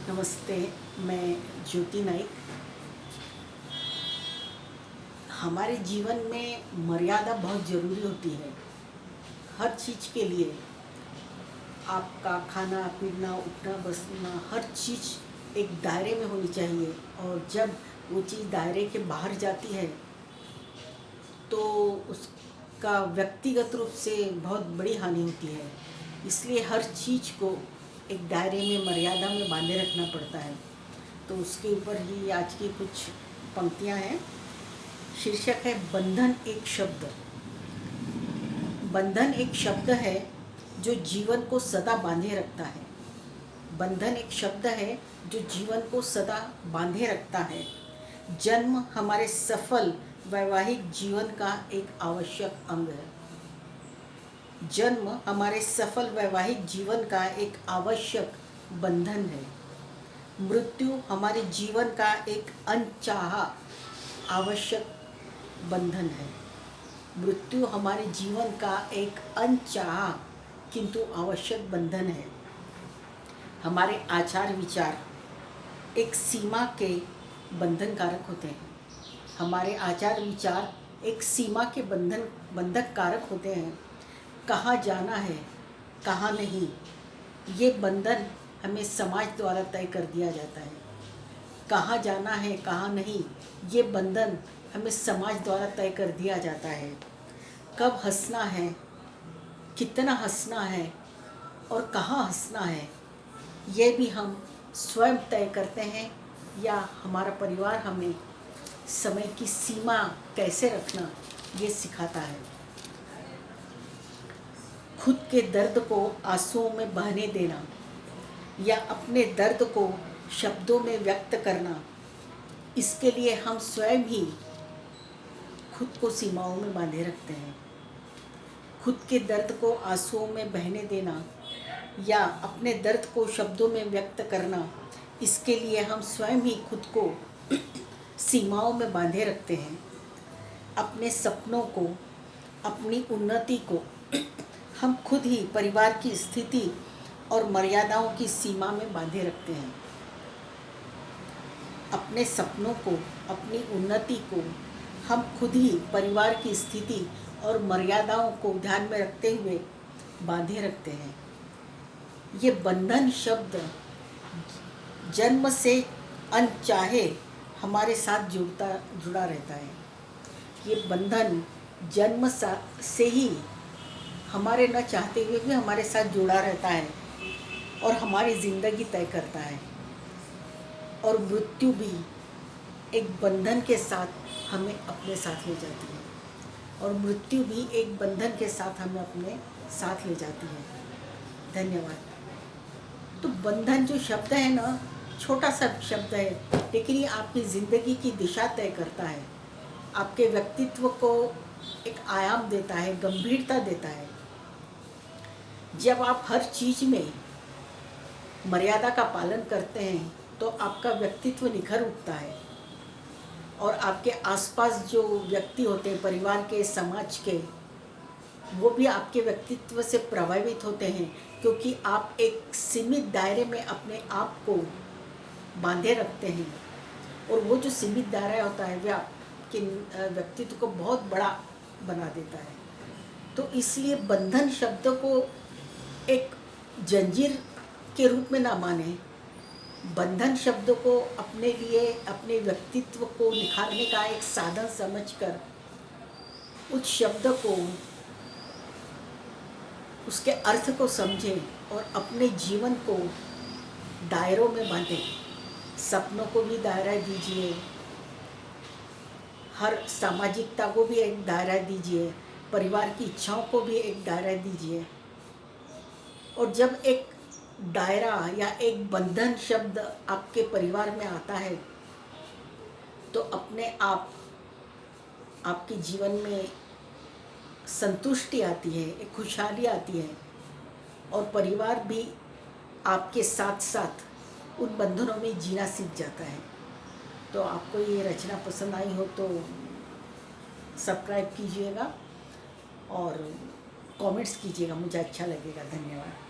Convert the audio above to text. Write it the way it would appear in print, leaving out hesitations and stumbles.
नमस्ते। मैं ज्योति नाइक। हमारे जीवन में मर्यादा बहुत ज़रूरी होती है। हर चीज़ के लिए आपका खाना पीना उठना बसना हर चीज़ एक दायरे में होनी चाहिए, और जब वो चीज़ दायरे के बाहर जाती है तो उसका व्यक्तिगत रूप से बहुत बड़ी हानि होती है। इसलिए हर चीज़ को एक दायरे में मर्यादा में बांधे रखना पड़ता है। तो उसके ऊपर ही आज की कुछ पंक्तियां हैं। शीर्षक है बंधन एक शब्द। बंधन एक शब्द है जो जीवन को सदा बांधे रखता है। बंधन एक शब्द है जो जीवन को सदा बांधे रखता है। जन्म हमारे सफल वैवाहिक जीवन का एक आवश्यक अंग है। जन्म हमारे सफल वैवाहिक जीवन का एक आवश्यक बंधन है। मृत्यु हमारे जीवन का एक अनचाहा आवश्यक बंधन है। मृत्यु हमारे जीवन का एक अनचाहा किंतु आवश्यक बंधन है। हमारे आचार विचार एक सीमा के बंधन कारक होते हैं। हमारे आचार विचार एक सीमा के बंधक कारक होते हैं। कहाँ जाना है कहाँ नहीं, ये बंधन हमें समाज द्वारा तय कर दिया जाता है। कहाँ जाना है कहाँ नहीं, ये बंधन हमें समाज द्वारा तय कर दिया जाता है। कब हंसना है, कितना हंसना है और कहाँ हंसना है, ये भी हम स्वयं तय करते हैं, या हमारा परिवार हमें समय की सीमा कैसे रखना ये सिखाता है। खुद के दर्द को आंसुओं में बहने देना या अपने दर्द को शब्दों में व्यक्त करना, इसके लिए हम स्वयं ही खुद को सीमाओं में बांधे रखते हैं। खुद के दर्द को आंसुओं में बहने देना या अपने दर्द को शब्दों में व्यक्त करना, इसके लिए हम स्वयं ही खुद को सीमाओं में बांधे रखते हैं। अपने सपनों को, अपनी उन्नति को हम खुद ही परिवार की स्थिति और मर्यादाओं की सीमा में बांधे रखते हैं। अपने सपनों को, अपनी उन्नति को हम खुद ही परिवार की स्थिति और मर्यादाओं को ध्यान में रखते हुए बांधे रखते हैं। ये बंधन शब्द जन्म से अनचाहे हमारे साथ जुड़ा रहता है। ये बंधन जन्म से ही हमारे न चाहते हुए भी हमारे साथ जुड़ा रहता है और हमारी ज़िंदगी तय करता है। और मृत्यु भी एक बंधन के साथ हमें अपने साथ ले जाती है, और मृत्यु भी एक बंधन के साथ हमें अपने साथ ले जाती है। धन्यवाद। तो बंधन जो शब्द है ना, छोटा सा शब्द है, लेकिन ये आपकी ज़िंदगी की दिशा तय करता है। आपके व्यक्तित्व को एक आयाम देता है, गंभीरता देता है। जब आप हर चीज़ में मर्यादा का पालन करते हैं तो आपका व्यक्तित्व निखर उठता है, और आपके आसपास जो व्यक्ति होते हैं, परिवार के, समाज के, वो भी आपके व्यक्तित्व से प्रभावित होते हैं, क्योंकि आप एक सीमित दायरे में अपने आप को बांधे रखते हैं। और वो जो सीमित दायरा होता है वह आपके व्यक्तित्व को बहुत बड़ा बना देता है। तो इसलिए बंधन शब्द को एक जंजीर के रूप में ना माने। बंधन शब्द को अपने लिए, अपने व्यक्तित्व को निखारने का एक साधन समझकर उस शब्द को, उसके अर्थ को समझें और अपने जीवन को दायरों में बांधें। सपनों को भी दायरा दीजिए, हर सामाजिकता को भी एक दायरा दीजिए, परिवार की इच्छाओं को भी एक दायरा दीजिए। और जब एक दायरा या एक बंधन शब्द आपके परिवार में आता है तो अपने आप आपके जीवन में संतुष्टि आती है, एक खुशहाली आती है, और परिवार भी आपके साथ साथ उन बंधनों में जीना सीख जाता है। तो आपको ये रचना पसंद आई हो तो सब्सक्राइब कीजिएगा और कमेंट्स कीजिएगा, मुझे अच्छा लगेगा। धन्यवाद।